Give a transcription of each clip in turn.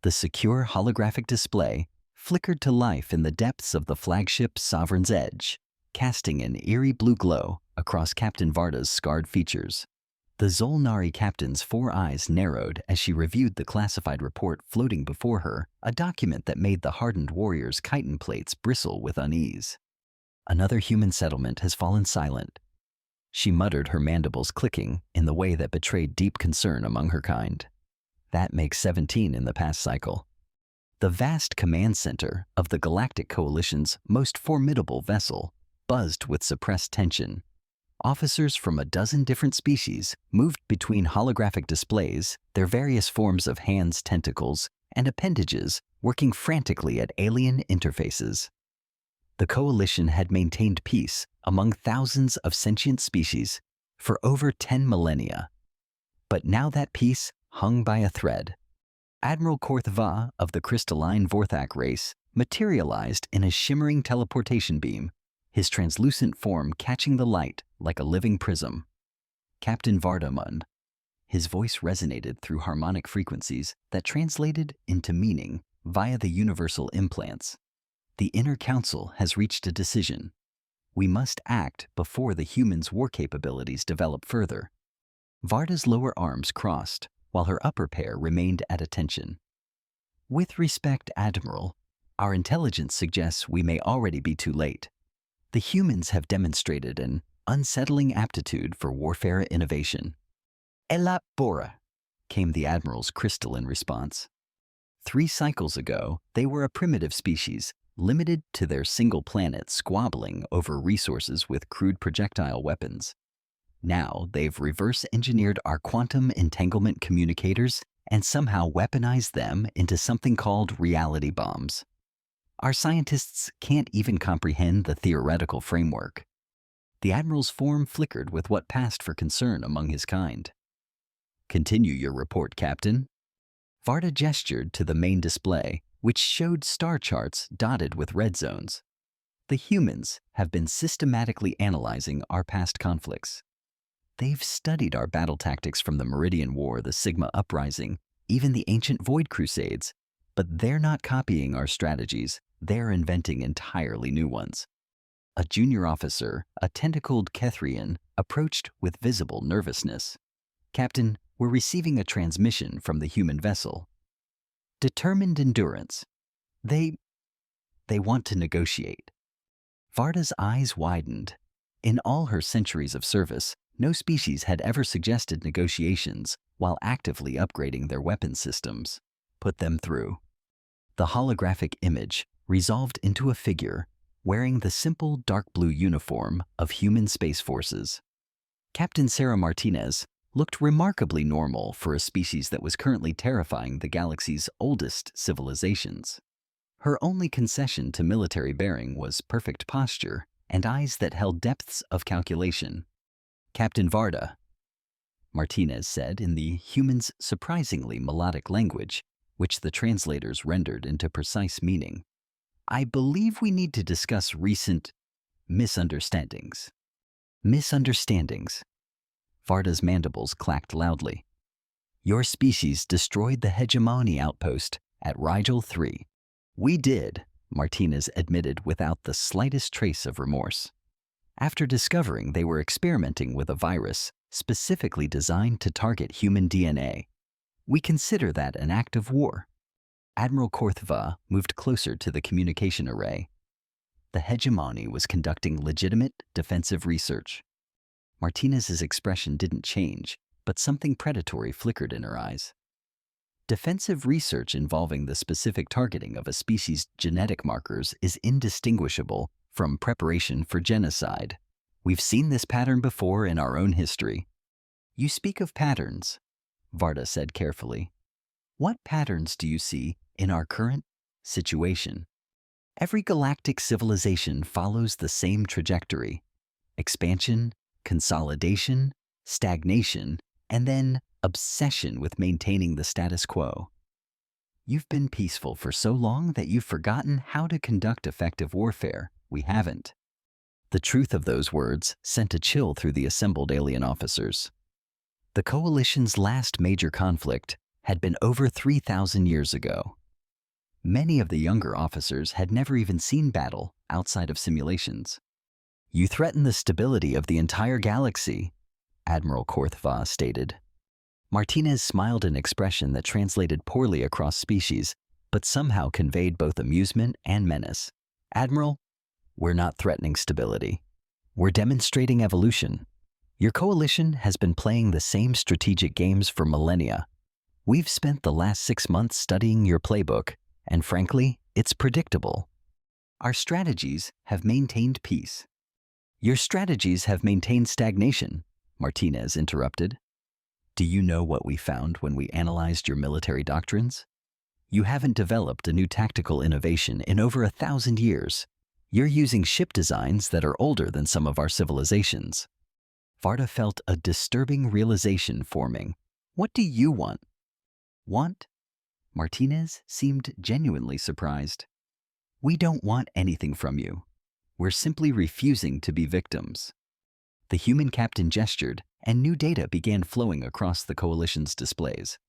The secure holographic display flickered to life in the depths of the flagship Sovereign's Edge, casting an eerie blue glow across Captain Varda's scarred features. The Zolnari captain's 4 eyes narrowed as she reviewed the classified report floating before her, a document that made the hardened warrior's chitin plates bristle with unease. Another human settlement has fallen silent. She muttered, her mandibles clicking in the way that betrayed deep concern among her kind. That makes 17 in the past cycle. The vast command center of the Galactic Coalition's most formidable vessel buzzed with suppressed tension. Officers from a dozen different species moved between holographic displays, their various forms of hands, tentacles, and appendages working frantically at alien interfaces. The Coalition had maintained peace among thousands of sentient species for over 10 millennia. But now that peace hung by a thread. Admiral Korthva of the crystalline Vorthak race materialized in a shimmering teleportation beam, his translucent form catching the light like a living prism. Captain Vardamun. His voice resonated through harmonic frequencies that translated into meaning via the universal implants. The Inner Council has reached a decision. We must act before the humans' war capabilities develop further. Varda's lower arms crossed, while her upper pair remained at attention. With respect, Admiral, our intelligence suggests we may already be too late. The humans have demonstrated an unsettling aptitude for warfare innovation. Elapora, came the Admiral's crystalline response. 3 cycles ago, they were a primitive species, limited to their single planet, squabbling over resources with crude projectile weapons. Now they've reverse-engineered our quantum entanglement communicators and somehow weaponized them into something called reality bombs. Our scientists can't even comprehend the theoretical framework. The Admiral's form flickered with what passed for concern among his kind. Continue your report, Captain. Varda gestured to the main display, which showed star charts dotted with red zones. The humans have been systematically analyzing our past conflicts. They've studied our battle tactics from the Meridian War, the Sigma Uprising, even the ancient Void Crusades, but they're not copying our strategies, they're inventing entirely new ones. A junior officer, a tentacled Kethrian, approached with visible nervousness. Captain, we're receiving a transmission from the human vessel. Determined endurance. They want to negotiate. Varda's eyes widened. In all her centuries of service, no species had ever suggested negotiations while actively upgrading their weapon systems. Put them through. The holographic image resolved into a figure wearing the simple dark blue uniform of human space forces. Captain Sarah Martinez looked remarkably normal for a species that was currently terrifying the galaxy's oldest civilizations. Her only concession to military bearing was perfect posture and eyes that held depths of calculation. Captain Varda, Martinez said in the human's surprisingly melodic language, which the translators rendered into precise meaning. I believe we need to discuss recent misunderstandings. Misunderstandings. Varda's mandibles clacked loudly. Your species destroyed the hegemony outpost at Rigel 3. We did, Martinez admitted without the slightest trace of remorse. After discovering they were experimenting with a virus specifically designed to target human DNA. We consider that an act of war. Admiral Korthva moved closer to the communication array. The hegemony was conducting legitimate defensive research. Martinez's expression didn't change, but something predatory flickered in her eyes. Defensive research involving the specific targeting of a species' genetic markers is indistinguishable from preparation for genocide. We've seen this pattern before in our own history. You speak of patterns, Varda said carefully. What patterns do you see in our current situation? Every galactic civilization follows the same trajectory: expansion, consolidation, stagnation, and then obsession with maintaining the status quo. You've been peaceful for so long that you've forgotten how to conduct effective warfare. We haven't. The truth of those words sent a chill through the assembled alien officers. The Coalition's last major conflict had been over 3,000 years ago. Many of the younger officers had never even seen battle outside of simulations. "You threaten the stability of the entire galaxy," Admiral Korthva stated. Martinez smiled an expression that translated poorly across species, but somehow conveyed both amusement and menace. "Admiral, we're not threatening stability. We're demonstrating evolution. Your coalition has been playing the same strategic games for millennia. We've spent the last 6 months studying your playbook, and frankly, it's predictable. Our strategies have maintained peace." "Your strategies have maintained stagnation," Martinez interrupted. "Do you know what we found when we analyzed your military doctrines? You haven't developed a new tactical innovation in over 1,000 years. You're using ship designs that are older than some of our civilizations." Varda felt a disturbing realization forming. "What do you want?" "Want?" Martinez seemed genuinely surprised. "We don't want anything from you. We're simply refusing to be victims." The human captain gestured, and new data began flowing across the coalition's displays.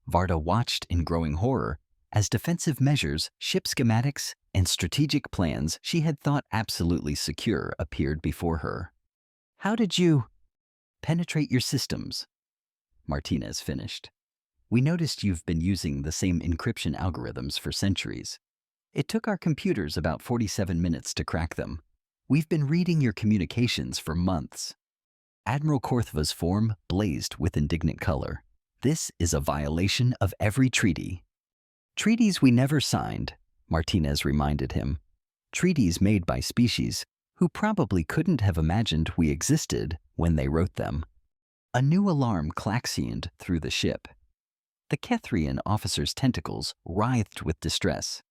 Varda watched in growing horror as defensive measures, ship schematics, and strategic plans she had thought absolutely secure appeared before her. "How did you penetrate your systems?" Martinez finished. "We noticed you've been using the same encryption algorithms for centuries. It took our computers about 47 minutes to crack them. We've been reading your communications for months." Admiral Korthva's form blazed with indignant color. "This is a violation of every treaty." "Treaties we never signed," Martinez reminded him. "Treaties made by species who probably couldn't have imagined we existed when they wrote them." A new alarm klaxoned through the ship. The Kethrian officer's tentacles writhed with distress.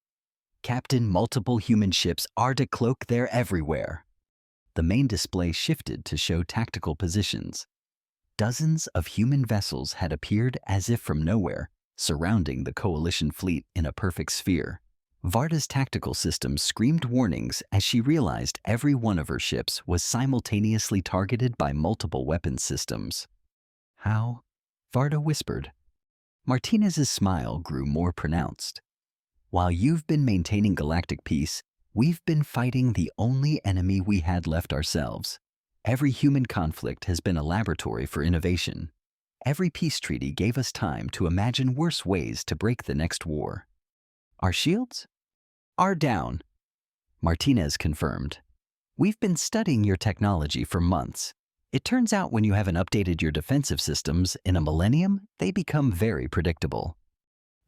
"Captain, multiple human ships are to cloak, they're everywhere." The main display shifted to show tactical positions. Dozens of human vessels had appeared as if from nowhere, surrounding the coalition fleet in a perfect sphere. Varda's tactical system screamed warnings as she realized every one of her ships was simultaneously targeted by multiple weapon systems. "How?" Varda whispered. Martinez's smile grew more pronounced. "While you've been maintaining galactic peace, we've been fighting the only enemy we had left ourselves. Every human conflict has been a laboratory for innovation. Every peace treaty gave us time to imagine worse ways to break the next war." "Our shields?" "Are down," Martinez confirmed. "We've been studying your technology for months. It turns out when you haven't updated your defensive systems in a millennium, they become very predictable."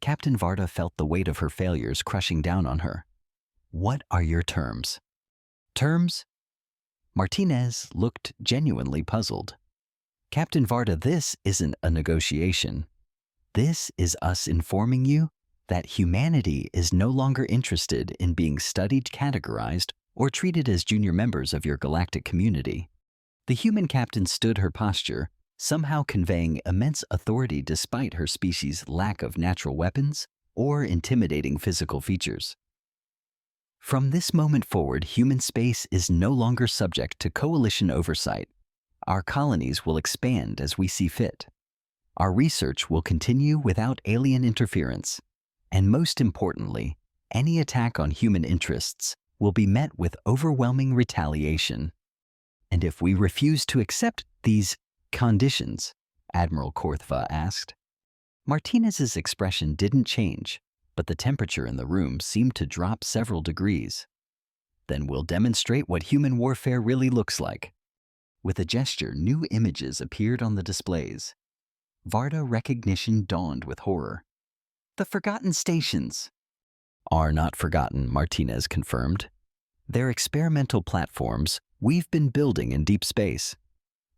Captain Varda felt the weight of her failures crushing down on her. "What are your terms?" "Terms?" Martinez looked genuinely puzzled. "Captain Varda, this isn't a negotiation. This is us informing you that humanity is no longer interested in being studied, categorized, or treated as junior members of your galactic community." The human captain stood her posture, somehow conveying immense authority despite her species' lack of natural weapons or intimidating physical features. "From this moment forward, human space is no longer subject to coalition oversight. Our colonies will expand as we see fit. Our research will continue without alien interference. And most importantly, any attack on human interests will be met with overwhelming retaliation." "And if we refuse to accept these conditions?" Admiral Korthva asked. Martinez's expression didn't change, but the temperature in the room seemed to drop several degrees. "Then we'll demonstrate what human warfare really looks like." With a gesture, new images appeared on the displays. Varda recognition dawned with horror. "The forgotten stations." "Are not forgotten," Martinez confirmed. "They're experimental platforms we've been building in deep space.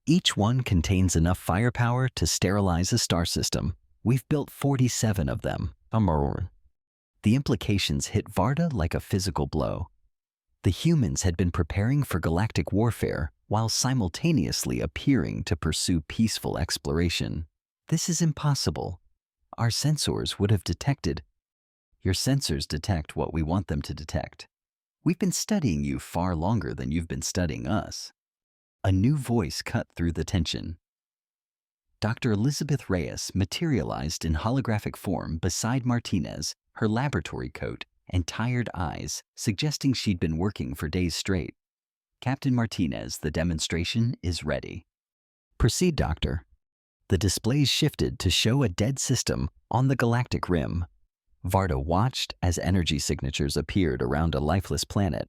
Each one contains enough firepower to sterilize a star system. We've built 47 of them." The implications hit Varda like a physical blow. The humans had been preparing for galactic warfare while simultaneously appearing to pursue peaceful exploration. "This is impossible. Our sensors would have detected." "Your sensors detect what we want them to detect. We've been studying you far longer than you've been studying us." A new voice cut through the tension. Dr. Elizabeth Reyes materialized in holographic form beside Martinez, her laboratory coat and tired eyes suggesting she'd been working for days straight. Captain Martinez, the demonstration is ready. Proceed, Doctor. The displays shifted to show a dead system on the galactic rim. Varda watched as energy signatures appeared around a lifeless planet.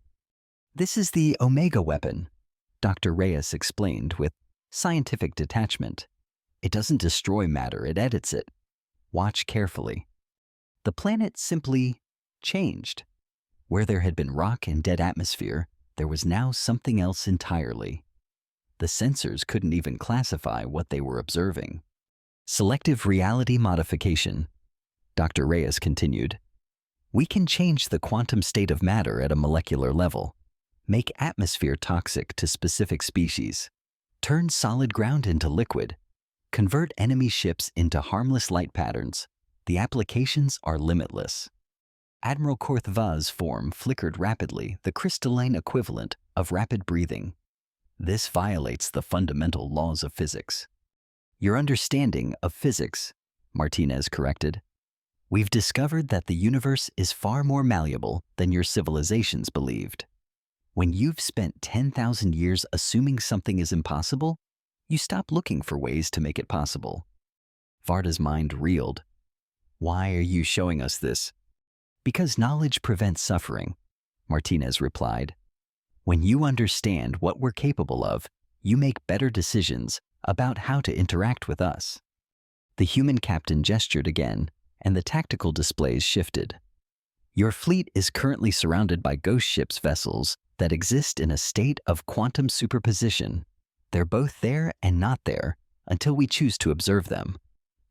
This is the Omega weapon, Dr. Reyes explained with scientific detachment. It doesn't destroy matter, it edits it. Watch carefully. The planet simply changed. Where there had been rock and dead atmosphere, there was now something else entirely. The sensors couldn't even classify what they were observing. Selective reality modification, Dr. Reyes continued. We can change the quantum state of matter at a molecular level, make atmosphere toxic to specific species, turn solid ground into liquid, convert enemy ships into harmless light patterns. The applications are limitless. Admiral Korthva's form flickered rapidly, the crystalline equivalent of rapid breathing. This violates the fundamental laws of physics. Your understanding of physics, Martinez corrected. We've discovered that the universe is far more malleable than your civilizations believed. When you've spent 10,000 years assuming something is impossible, you stop looking for ways to make it possible. Varda's mind reeled. Why are you showing us this? Because knowledge prevents suffering, Martinez replied. When you understand what we're capable of, you make better decisions about how to interact with us. The human captain gestured again, and the tactical displays shifted. Your fleet is currently surrounded by ghost ships vessels that exist in a state of quantum superposition. They're both there and not there until we choose to observe them.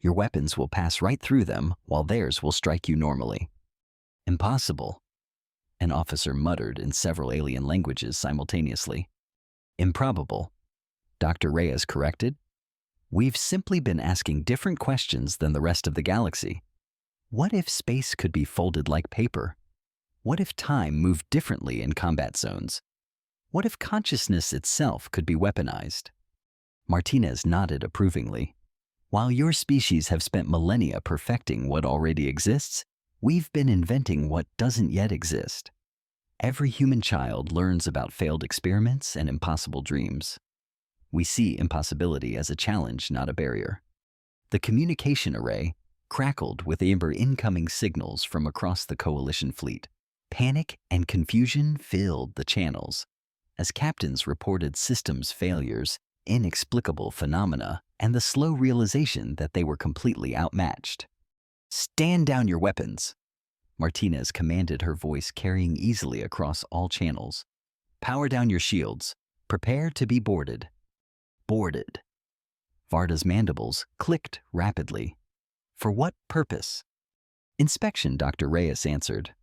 Your weapons will pass right through them while theirs will strike you normally. Impossible, an officer muttered in several alien languages simultaneously. Improbable, Dr. Reyes corrected. We've simply been asking different questions than the rest of the galaxy. What if space could be folded like paper? What if time moved differently in combat zones? What if consciousness itself could be weaponized? Martinez nodded approvingly. While your species have spent millennia perfecting what already exists, we've been inventing what doesn't yet exist. Every human child learns about failed experiments and impossible dreams. We see impossibility as a challenge, not a barrier. The communication array crackled with amber incoming signals from across the Coalition fleet. Panic and confusion filled the channels as captains reported systems failures, inexplicable phenomena, and the slow realization that they were completely outmatched. Stand down your weapons, Martinez commanded, her voice carrying easily across all channels. Power down your shields. Prepare to be boarded. Boarded. Varda's mandibles clicked rapidly. For what purpose? Inspection, Dr. Reyes answered.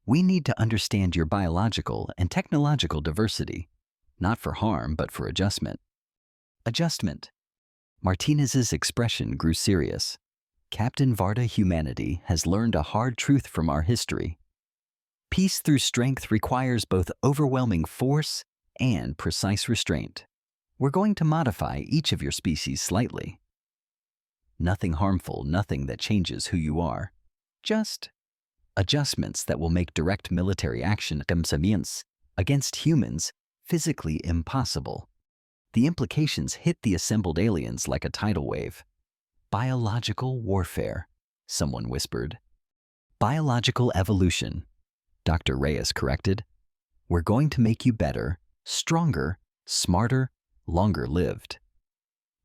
We need to understand your biological and technological diversity, not for harm, but for adjustment. Adjustment. Martinez's expression grew serious. Captain Varda, humanity has learned a hard truth from our history. Peace through strength requires both overwhelming force and precise restraint. We're going to modify each of your species slightly. Nothing harmful, nothing that changes who you are. Just adjustments that will make direct military action against humans physically impossible. The implications hit the assembled aliens like a tidal wave. Biological warfare, someone whispered. Biological evolution, Dr. Reyes corrected. We're going to make you better, stronger, smarter, longer-lived.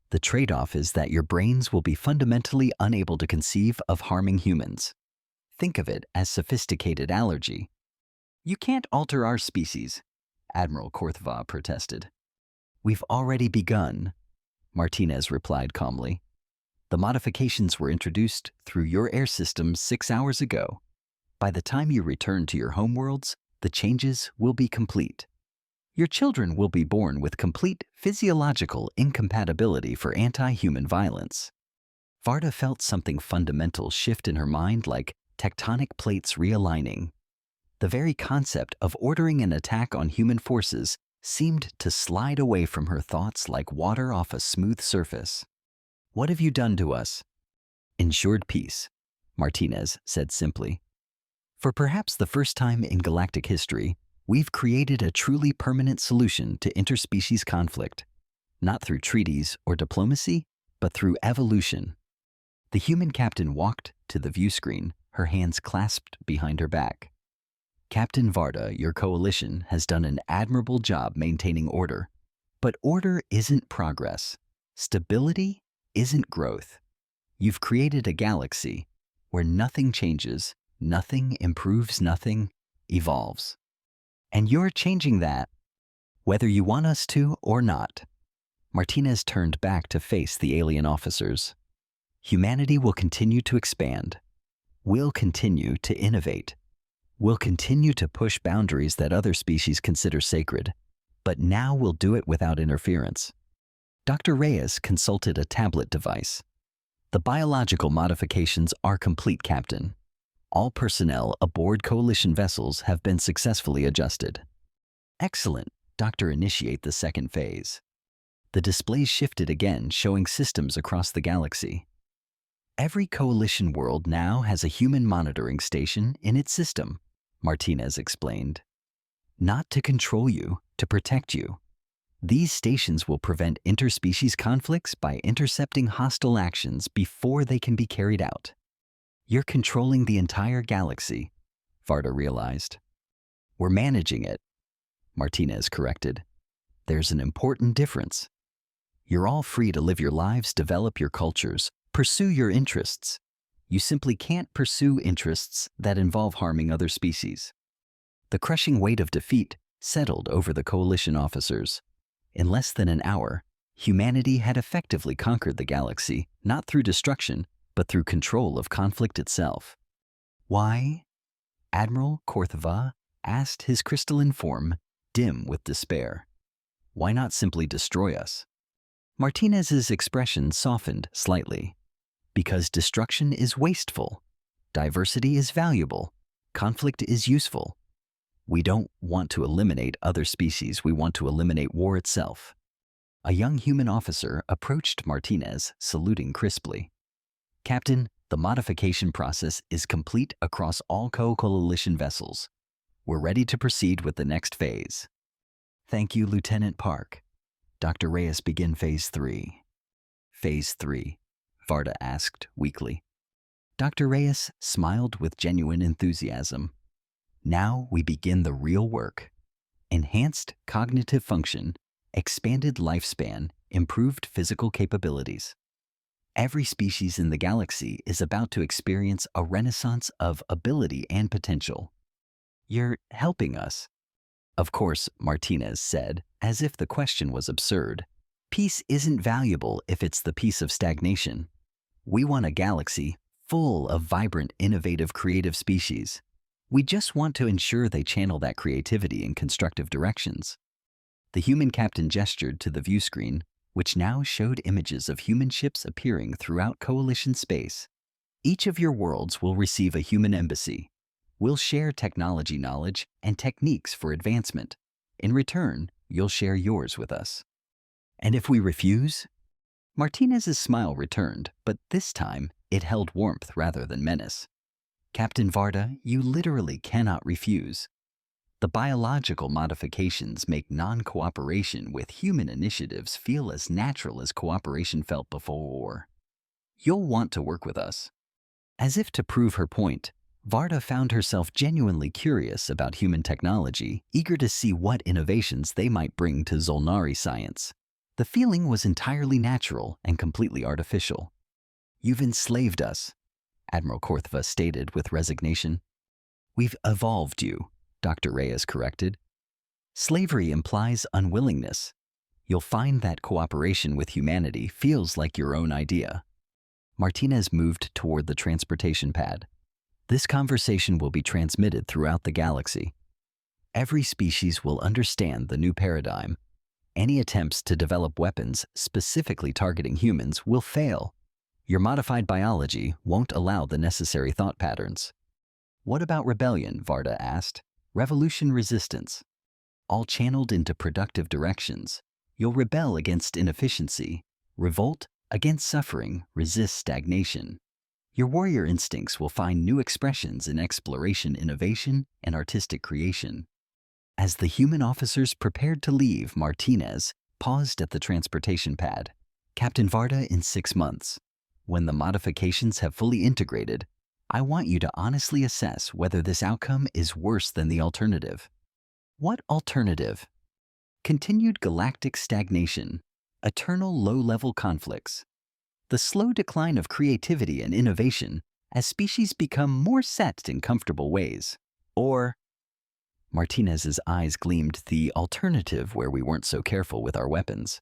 The trade-off is that your brains will be fundamentally unable to conceive of harming humans. Think of it as sophisticated allergy. You can't alter our species, Admiral Korthva protested. We've already begun, Martinez replied calmly. The modifications were introduced through your air systems 6 hours ago. By the time you return to your homeworlds, the changes will be complete. Your children will be born with complete physiological incompatibility for anti-human violence. Varda felt something fundamental shift in her mind, like tectonic plates realigning. The very concept of ordering an attack on human forces seemed to slide away from her thoughts like water off a smooth surface. What have you done to us? Ensured peace, Martinez said simply. For perhaps the first time in galactic history, we've created a truly permanent solution to interspecies conflict, not through treaties or diplomacy, but through evolution. The human captain walked to the view screen, her hands clasped behind her back. Captain Varda, your coalition has done an admirable job maintaining order. But order isn't progress. Stability isn't growth. You've created a galaxy where nothing changes, nothing improves, nothing evolves. And you're changing that, whether you want us to or not. Martinez turned back to face the alien officers. Humanity will continue to expand. We'll continue to innovate. We'll continue to push boundaries that other species consider sacred. But now we'll do it without interference. Dr. Reyes consulted a tablet device. The biological modifications are complete, Captain. All personnel aboard coalition vessels have been successfully adjusted. Excellent. Doctor, initiate the second phase. The displays shifted again, showing systems across the galaxy. Every coalition world now has a human monitoring station in its system, Martinez explained. Not to control you, to protect you. These stations will prevent interspecies conflicts by intercepting hostile actions before they can be carried out. You're controlling the entire galaxy, Varda realized. We're managing it, Martinez corrected. There's an important difference. You're all free to live your lives, develop your cultures, pursue your interests. You simply can't pursue interests that involve harming other species. The crushing weight of defeat settled over the coalition officers. In less than an hour, humanity had effectively conquered the galaxy, not through destruction, but through control of conflict itself. Why? Admiral Korthava asked, his crystalline form dim with despair. Why not simply destroy us? Martinez's expression softened slightly. Because destruction is wasteful. Diversity is valuable. Conflict is useful. We don't want to eliminate other species, we want to eliminate war itself. A young human officer approached Martinez, saluting crisply. Captain, the modification process is complete across all coalition vessels. We're ready to proceed with the next phase. Thank you, Lieutenant Park. Dr. Reyes, begin Phase 3. Phase 3, Varda asked weakly. Dr. Reyes smiled with genuine enthusiasm. Now we begin the real work. Enhanced cognitive function, expanded lifespan, improved physical capabilities. Every species in the galaxy is about to experience a renaissance of ability and potential. You're helping us. Of course, Martinez said, as if the question was absurd. Peace isn't valuable if it's the peace of stagnation. We want a galaxy full of vibrant, innovative, creative species. We just want to ensure they channel that creativity in constructive directions. The human captain gestured to the view screen, which now showed images of human ships appearing throughout coalition space. Each of your worlds will receive a human embassy. We'll share technology knowledge and techniques for advancement. In return, you'll share yours with us. And if we refuse? Martinez's smile returned, but this time it held warmth rather than menace. Captain Varda, you literally cannot refuse. The biological modifications make non-cooperation with human initiatives feel as natural as cooperation felt before war. You'll want to work with us. As if to prove her point, Varda found herself genuinely curious about human technology, eager to see what innovations they might bring to Zolnari science. The feeling was entirely natural and completely artificial. You've enslaved us, Admiral Korthava stated with resignation. We've evolved you, Dr. Reyes corrected. Slavery implies unwillingness. You'll find that cooperation with humanity feels like your own idea. Martinez moved toward the transportation pad. This conversation will be transmitted throughout the galaxy. Every species will understand the new paradigm. Any attempts to develop weapons specifically targeting humans will fail. Your modified biology won't allow the necessary thought patterns. What about rebellion? Varda asked. Revolution resistance. All channeled into productive directions. You'll rebel against inefficiency, revolt Against suffering, resist stagnation. Your warrior instincts will find new expressions in exploration, innovation, and artistic creation. As the human officers prepared to leave, Martinez paused at the transportation pad. Captain Varda, in 6 months, when the modifications have fully integrated, I want you to honestly assess whether this outcome is worse than the alternative. What alternative? Continued galactic stagnation, eternal low-level conflicts, the slow decline of creativity and innovation as species become more set in comfortable ways. Or, Martinez's eyes gleamed, the alternative where we weren't so careful with our weapons.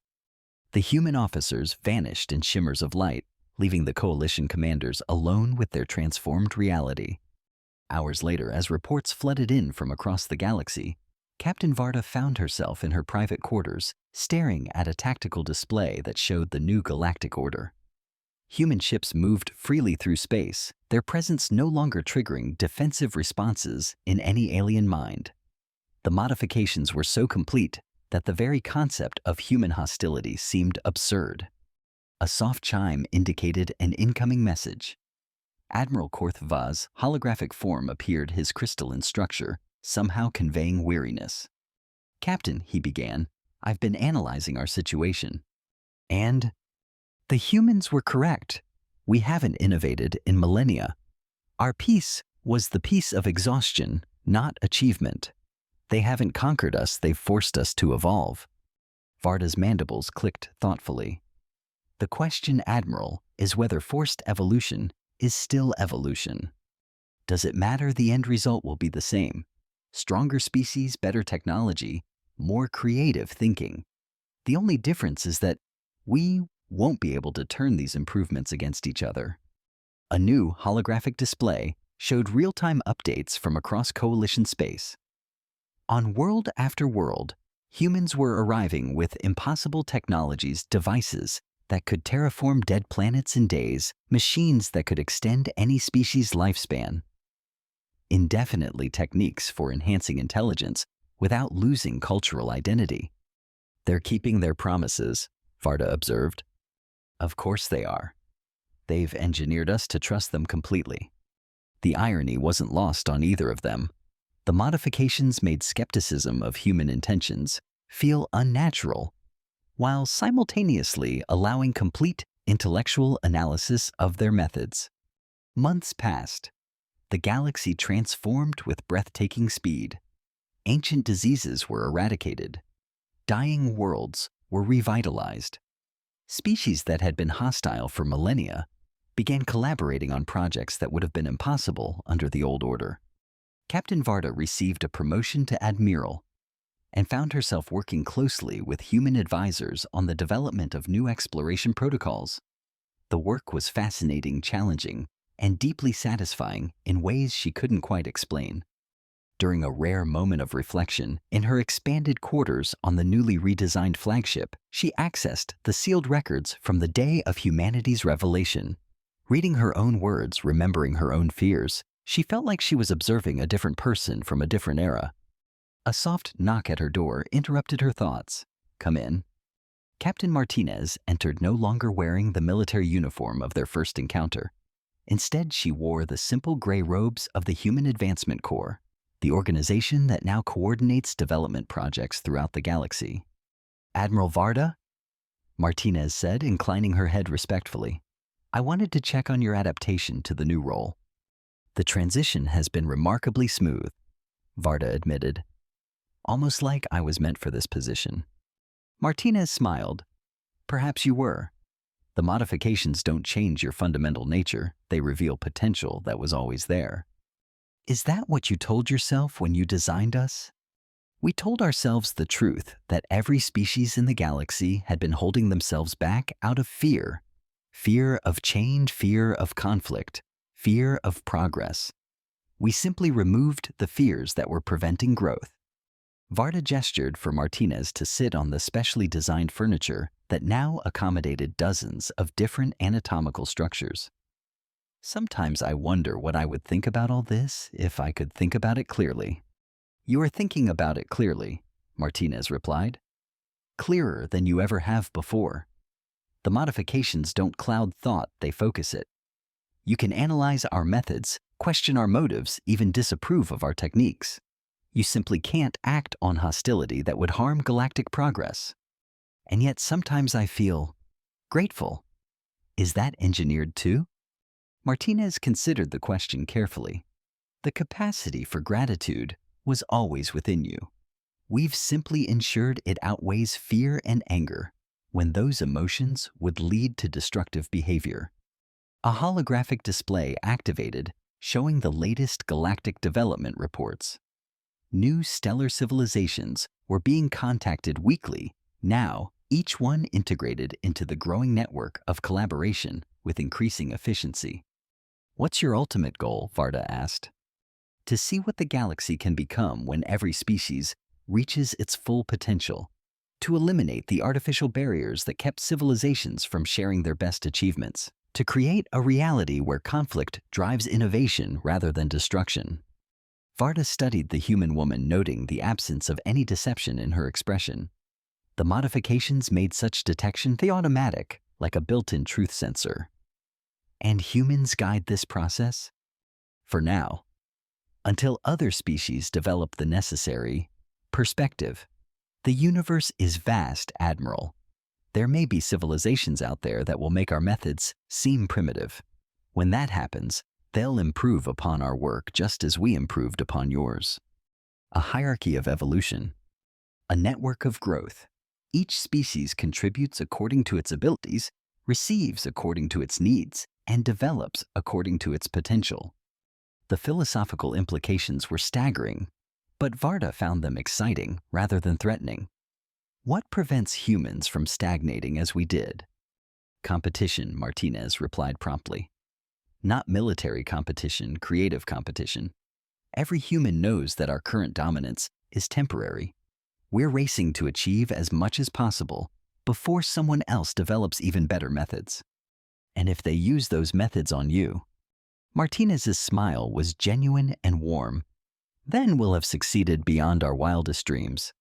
The human officers vanished in shimmers of light, leaving the coalition commanders alone with their transformed reality. Hours later, as reports flooded in from across the galaxy, Captain Varda found herself in her private quarters, staring at a tactical display that showed the new galactic order. Human ships moved freely through space, their presence no longer triggering defensive responses in any alien mind. The modifications were so complete that the very concept of human hostility seemed absurd. A soft chime indicated an incoming message. Admiral Korth Vaz's holographic form appeared, his crystalline structure somehow conveying weariness. "Captain," he began, "I've been analyzing our situation. And the humans were correct. We haven't innovated in millennia. Our peace was the peace of exhaustion, not achievement. They haven't conquered us, they've forced us to evolve." Varda's mandibles clicked thoughtfully. "The question, Admiral, is whether forced evolution is still evolution. Does it matter? The end result will be the same. Stronger species, better technology, more creative thinking. The only difference is that we won't be able to turn these improvements against each other." A new holographic display showed real-time updates from across coalition space. On world after world, humans were arriving with impossible technologies, devices that could terraform dead planets in days, machines that could extend any species' lifespan. Indefinitely, techniques for enhancing intelligence without losing cultural identity. "They're keeping their promises," Varda observed. "Of course they are. They've engineered us to trust them completely." The irony wasn't lost on either of them. The modifications made skepticism of human intentions feel unnatural, while simultaneously allowing complete intellectual analysis of their methods. Months passed. The galaxy transformed with breathtaking speed. Ancient diseases were eradicated. Dying worlds were revitalized. Species that had been hostile for millennia began collaborating on projects that would have been impossible under the old order. Captain Varda received a promotion to Admiral and found herself working closely with human advisors on the development of new exploration protocols. The work was fascinating, challenging, and deeply satisfying in ways she couldn't quite explain. During a rare moment of reflection, in her expanded quarters on the newly redesigned flagship, she accessed the sealed records from the day of humanity's revelation. Reading her own words, remembering her own fears, she felt like she was observing a different person from a different era. A soft knock at her door interrupted her thoughts. "Come in." Captain Martinez entered, no longer wearing the military uniform of their first encounter. Instead, she wore the simple gray robes of the Human Advancement Corps, the organization that now coordinates development projects throughout the galaxy. "Admiral Varda?" Martinez said, inclining her head respectfully. "I wanted to check on your adaptation to the new role." "The transition has been remarkably smooth," Varda admitted. "Almost like I was meant for this position." Martinez smiled. "Perhaps you were. The modifications don't change your fundamental nature. They reveal potential that was always there." "Is that what you told yourself when you designed us?" "We told ourselves the truth, that every species in the galaxy had been holding themselves back out of fear. Fear of change, fear of conflict, fear of progress. We simply removed the fears that were preventing growth." Varda gestured for Martinez to sit on the specially designed furniture that now accommodated dozens of different anatomical structures. "Sometimes I wonder what I would think about all this if I could think about it clearly." "You are thinking about it clearly," Martinez replied. "Clearer than you ever have before." The modifications don't cloud thought, they focus it. You can analyze our methods, question our motives, even disapprove of our techniques. You simply can't act on hostility that would harm galactic progress. And yet sometimes I feel grateful. Is that engineered too? Martinez considered the question carefully. The capacity for gratitude was always within you. We've simply ensured it outweighs fear and anger when those emotions would lead to destructive behavior. A holographic display activated, showing the latest galactic development reports. New stellar civilizations were being contacted weekly, now each one integrated into the growing network of collaboration with increasing efficiency. What's your ultimate goal? Varda asked. To see what the galaxy can become when every species reaches its full potential, to eliminate the artificial barriers that kept civilizations from sharing their best achievements, to create a reality where conflict drives innovation rather than destruction. Varda studied the human woman, noting the absence of any deception in her expression. The modifications made such detection automatic, like a built-in truth sensor. And humans guide this process? For now. Until other species develop the necessary perspective. The universe is vast, Admiral. There may be civilizations out there that will make our methods seem primitive. When that happens, they'll improve upon our work just as we improved upon yours. A hierarchy of evolution. A network of growth. Each species contributes according to its abilities, receives according to its needs, and develops according to its potential. The philosophical implications were staggering, but Varda found them exciting rather than threatening. What prevents humans from stagnating as we did? Competition, Martinez replied promptly. Not military competition, creative competition. Every human knows that our current dominance is temporary. We're racing to achieve as much as possible before someone else develops even better methods. And if they use those methods on you, Martinez's smile was genuine and warm. Then we'll have succeeded beyond our wildest dreams.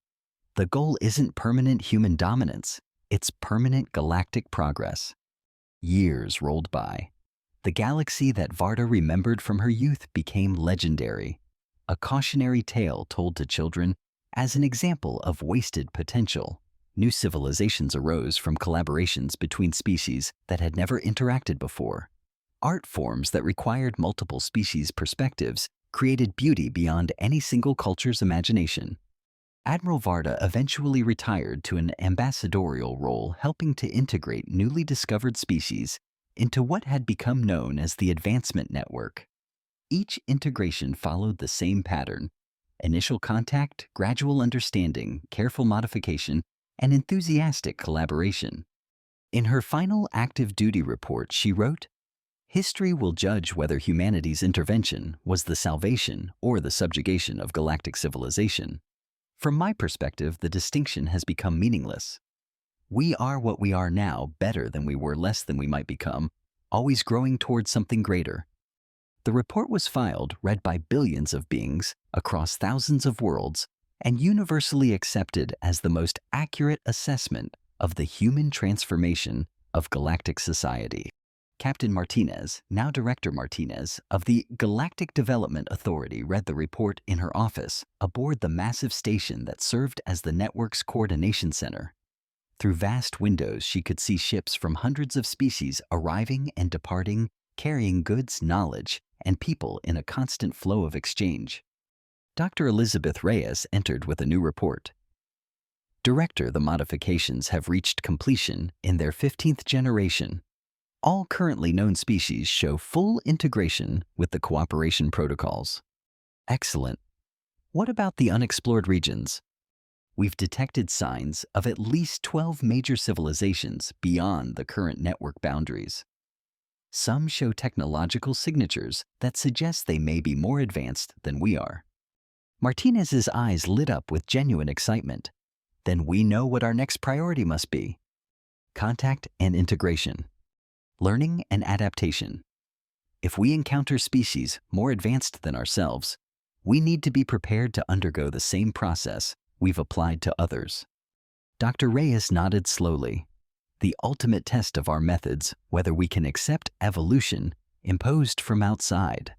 The goal isn't permanent human dominance, it's permanent galactic progress. Years rolled by. The galaxy that Varda remembered from her youth became legendary, a cautionary tale told to children as an example of wasted potential. New civilizations arose from collaborations between species that had never interacted before. Art forms that required multiple species' perspectives created beauty beyond any single culture's imagination. Admiral Varda eventually retired to an ambassadorial role, helping to integrate newly discovered species into what had become known as the Advancement Network. Each integration followed the same pattern: initial contact, gradual understanding, careful modification, and enthusiastic collaboration. In her final active duty report, she wrote, "History will judge whether humanity's intervention was the salvation or the subjugation of galactic civilization. From my perspective, the distinction has become meaningless. We are what we are now better than we were, less than we might become, always growing towards something greater." The report was filed, read by billions of beings across thousands of worlds, and universally accepted as the most accurate assessment of the human transformation of galactic society. Captain Martinez, now Director Martinez, of the Galactic Development Authority, read the report in her office aboard the massive station that served as the network's coordination center. Through vast windows, she could see ships from hundreds of species arriving and departing, carrying goods, knowledge, and people in a constant flow of exchange. Dr. Elizabeth Reyes entered with a new report. Director, the modifications have reached completion in their 15th generation. All currently known species show full integration with the cooperation protocols. Excellent. What about the unexplored regions? We've detected signs of at least 12 major civilizations beyond the current network boundaries. Some show technological signatures that suggest they may be more advanced than we are. Martinez's eyes lit up with genuine excitement. Then we know what our next priority must be: contact and integration. Learning and adaptation. If we encounter species more advanced than ourselves, we need to be prepared to undergo the same process we've applied to others. Dr. Reyes nodded slowly. the ultimate test of our methods, whether we can accept evolution imposed from outside.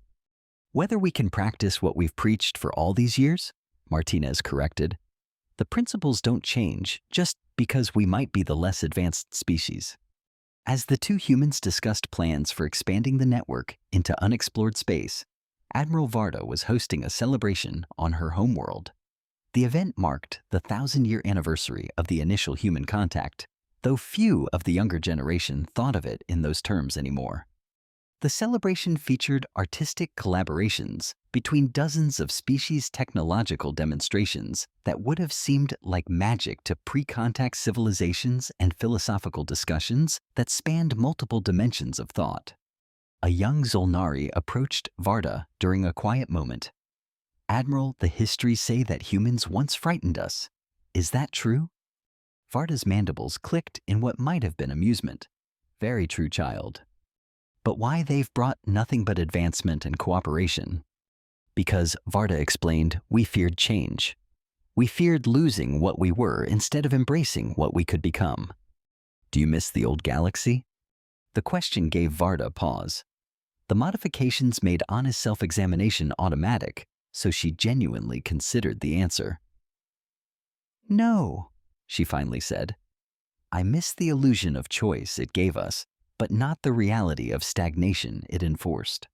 Whether we can practice what we've preached for all these years, Martinez corrected. The principles don't change just because we might be the less advanced species. As the two humans discussed plans for expanding the network into unexplored space, Admiral Varda was hosting a celebration on her homeworld. The event marked the 1,000-year anniversary of the initial human contact, though few of the younger generation thought of it in those terms anymore. The celebration featured artistic collaborations between dozens of species technological demonstrations that would have seemed like magic to pre-contact civilizations and philosophical discussions that spanned multiple dimensions of thought. A young Zolnari approached Varda during a quiet moment. "Admiral, the histories say that humans once frightened us. Is that true?" Varda's mandibles clicked in what might have been amusement. "Very true, child. But why they've brought nothing but advancement and cooperation?" "Because," Varda explained, "we feared change. We feared losing what we were instead of embracing what we could become." "Do you miss the old galaxy?" The question gave Varda pause. The modifications made honest self-examination automatic, so she genuinely considered the answer. "No," she finally said. "I miss the illusion of choice it gave us, but not the reality of stagnation it enforced."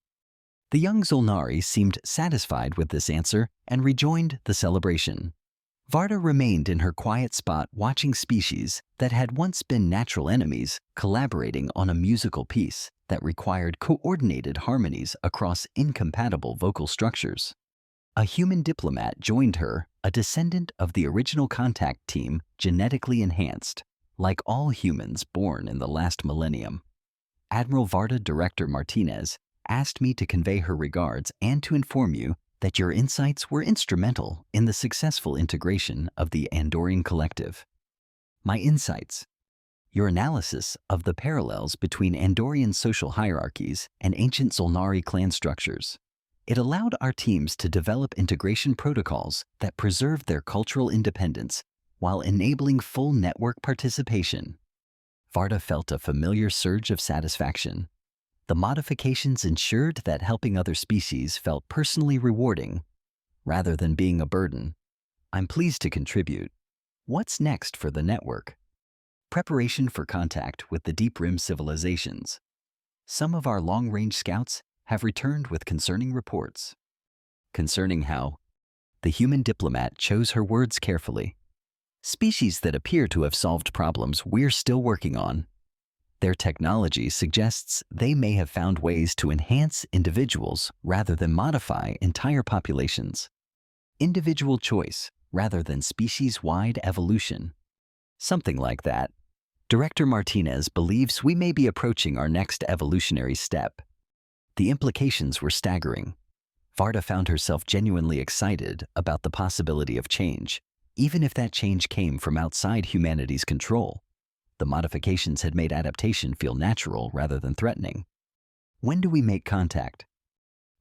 The young Zolnari seemed satisfied with this answer and rejoined the celebration. Varda remained in her quiet spot watching species that had once been natural enemies collaborating on a musical piece that required coordinated harmonies across incompatible vocal structures. A human diplomat joined her, a descendant of the original contact team, genetically enhanced, like all humans born in the last millennium. Admiral Varda Director Martinez asked me to convey her regards and to inform you that your insights were instrumental in the successful integration of the Andorian collective. My insights: your analysis of the parallels between Andorian social hierarchies and ancient Zolnari clan structures. It allowed our teams to develop integration protocols that preserved their cultural independence while enabling full network participation. Varda felt a familiar surge of satisfaction. The modifications ensured that helping other species felt personally rewarding, rather than being a burden. "I'm pleased to contribute. What's next for the network?" Preparation for contact with the Deep Rim civilizations. Some of our long-range scouts have returned with concerning reports. Concerning how? The human diplomat chose her words carefully. Species that appear to have solved problems we're still working on. Their technology suggests they may have found ways to enhance individuals rather than modify entire populations. Individual choice rather than species-wide evolution. Something like that. Director Martinez believes we may be approaching our next evolutionary step. The implications were staggering. Varda found herself genuinely excited about the possibility of change, even if that change came from outside humanity's control. The modifications had made adaptation feel natural rather than threatening. When do we make contact?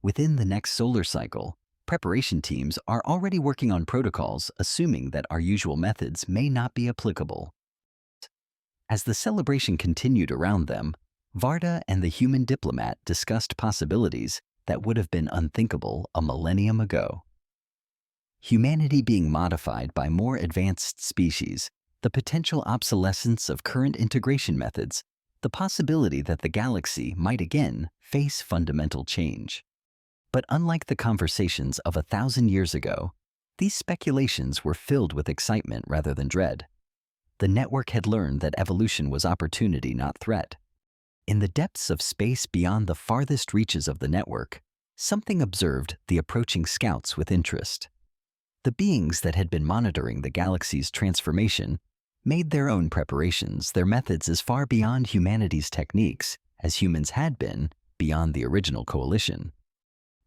Within the next solar cycle, preparation teams are already working on protocols assuming that our usual methods may not be applicable. As the celebration continued around them, Varda and the human diplomat discussed possibilities that would have been unthinkable a millennium ago. Humanity being modified by more advanced species, the potential obsolescence of current integration methods, the possibility that the galaxy might again face fundamental change. But unlike the conversations of 1,000 years ago, these speculations were filled with excitement rather than dread. The network had learned that evolution was opportunity, not threat. In the depths of space beyond the farthest reaches of the network, something observed the approaching scouts with interest. The beings that had been monitoring the galaxy's transformation made their own preparations, their methods as far beyond humanity's techniques as humans had been beyond the original coalition.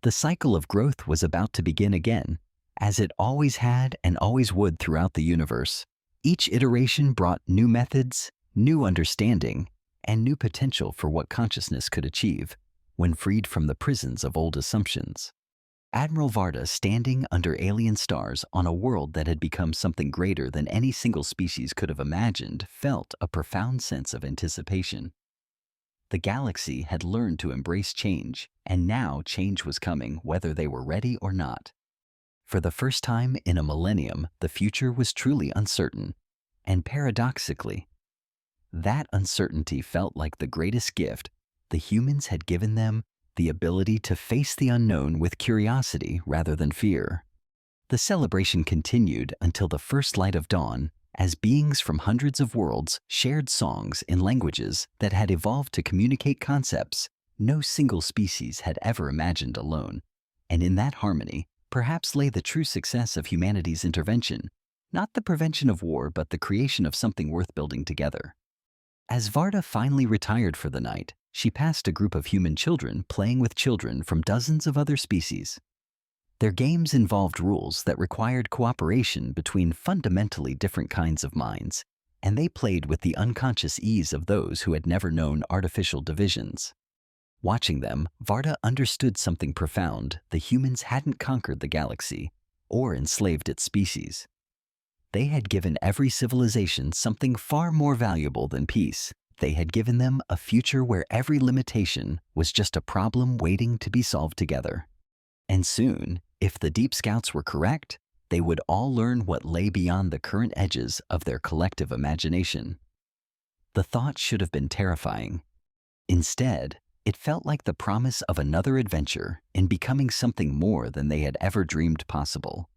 The cycle of growth was about to begin again, as it always had and always would throughout the universe. Each iteration brought new methods, new understanding, and new potential for what consciousness could achieve when freed from the prisons of old assumptions. Admiral Varda, standing under alien stars on a world that had become something greater than any single species could have imagined, felt a profound sense of anticipation. The galaxy had learned to embrace change, and now change was coming whether they were ready or not. For the first time in a millennium, the future was truly uncertain. And paradoxically, that uncertainty felt like the greatest gift the humans had given them, the ability to face the unknown with curiosity rather than fear. The celebration continued until the first light of dawn, as beings from hundreds of worlds shared songs in languages that had evolved to communicate concepts no single species had ever imagined alone. And in that harmony, perhaps lay the true success of humanity's intervention, not the prevention of war, but the creation of something worth building together. As Varda finally retired for the night, she passed a group of human children playing with children from dozens of other species. Their games involved rules that required cooperation between fundamentally different kinds of minds, and they played with the unconscious ease of those who had never known artificial divisions. Watching them, Varda understood something profound: the humans hadn't conquered the galaxy or enslaved its species. They had given every civilization something far more valuable than peace. They had given them a future where every limitation was just a problem waiting to be solved together. And soon, if the Deep Scouts were correct, they would all learn what lay beyond the current edges of their collective imagination. The thought should have been terrifying. Instead, it felt like the promise of another adventure in becoming something more than they had ever dreamed possible.